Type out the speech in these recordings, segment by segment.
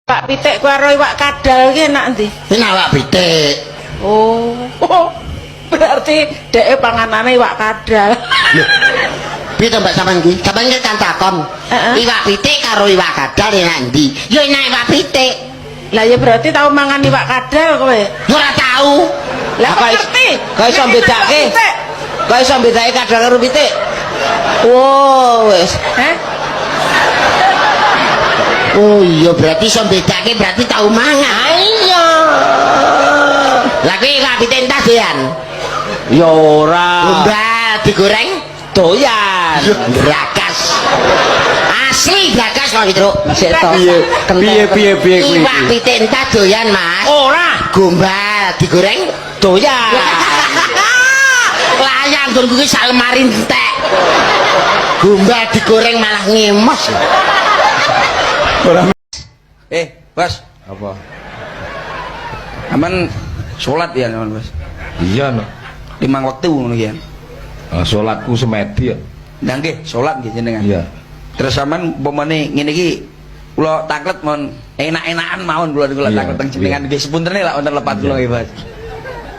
Pak pitik karo iwak kadal ki enak ndi? Enak wak pitik. Oh. Berarti dhek panganane iwak kadal. Lho. Piye to Mbak sampean ki? Sampeyan kan takon. Iwak pitik karo iwak kadal enak ndi? Ya enak iwak pitik. Lah ya berarti tau mangan iwak kadal kowe. Ora tau. Lah kok ngerti? Kok iso bedake? Kok iso bedake kadal karo pitik? Wow, wis. Heh? Oh iya berarti iso bedake berarti tau mangan. Iya. Lah kuwi iwak pitik entah doyan. Ya ora. Gombal digoreng Doyan. brakas. Asli brakas kok gitu. Sik to. Piye kuwi? Iwak pitik entah doyan, Mas. Ora. Gombal digoreng Doyan. layang gon kuwi sak lemari entek. Gombal digoreng malah ngemos. Bos. Apa? Aman sholat ya, aman Bos. Iya no. 5 waktu ngono ya. Salatku semedi ya. Nah nggih, sholat nggih jenengan. Iya. Terus sampean umpamane ngene iki kula taklet mon enak-enakan mawon kula Iya, taklet teng jenengan nggih sepuntene lak wonten lepat kula nggih, Bos.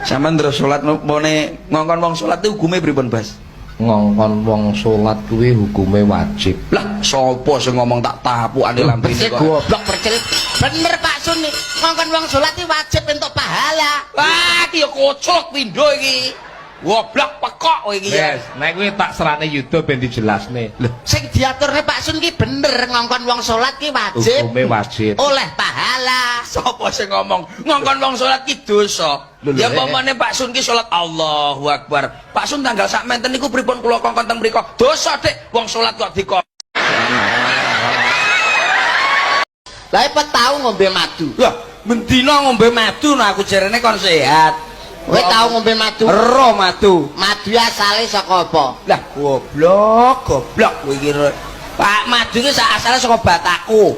Sampean terus sholat umpamane ngongkon wong sholat itu hukume pripun, Bos? Ngongkon wong salat kuwi hukume wajib. Lah, sapa sing ngomong tak tapukane lampine Sik kok. goblok percelit. Bener Pak Sun nih. Ngongkon wong salat iki wajib entuk pahala. Wah, iki ya kocok pindho iki. Goblok pekok kowe iki ya. Yes, nek kuwi tak serane YouTube ben dijelasne. Lho, Sing diaturne Pak Sun ki bener ngongkon wong salat ki wajib. hukume wajib. Oleh pahala. Sapa sing ngomong ngongkon wong salat ki dosa. Ya pamane Pak Sun ki salat Allahu Akbar. Pak Sun tanggal sak menten niku pripun kula kongkon teng mriku? Dosa, Dik. Wong salat kok dikon. Lah ipet tau ngombe madu. Lah, mendina ngombe madu nah aku jarene kon sehat. Kowe tau ngombe madu? Ero madu. Madu asale saka apa? Lah goblok kowe iki. Pak madu ki sak asale saka bataku.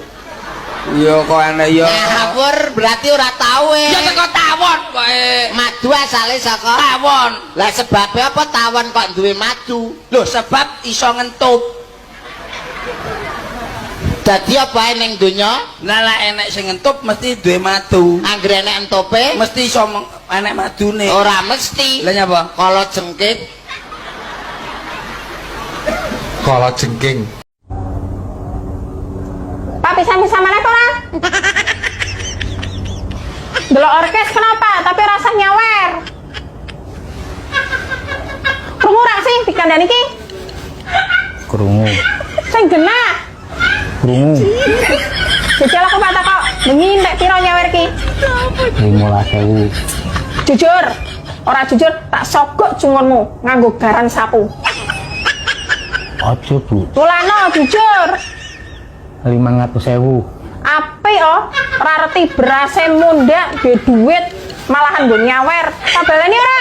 Iya kok ana ya. Ngawur berarti ora tau Ya teko tawon kowe. Madu asale saka Tawon. Lah sebabnya apa tawon kok duwe madu? Loh sebab iso ngentup. Dadi apa ning donya? Lah lah enek sing ngentup mesti duwe madu. Anggere enek entope Mesti iso enek madune. ora mesti. Lah nyapa? Kala jengking Kala jengking. Pak bisa-bisa mana kok ora? Delok orkes kenapa? Tapi rasa nyawer. Krungu rak sih dikandani ki? Krungu, Sing genah. krungu, Jajal aku Pak kok. Bengi nek piro nyawer ki? 15.000. Jujur. Ora jujur tak sogok jungonmu nganggo garan sapu. Ojo bu, Tulano jujur. 500.000. Api ora reti berase mundak duwe duit malahan nggo nyawer. Tak baleni ora?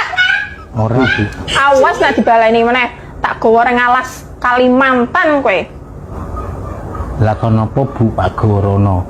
Ora bu, Awas nek dibaleni meneh, tak gawa ring alas Kalimantan kowe. lah kenapa bu Pak Gorono?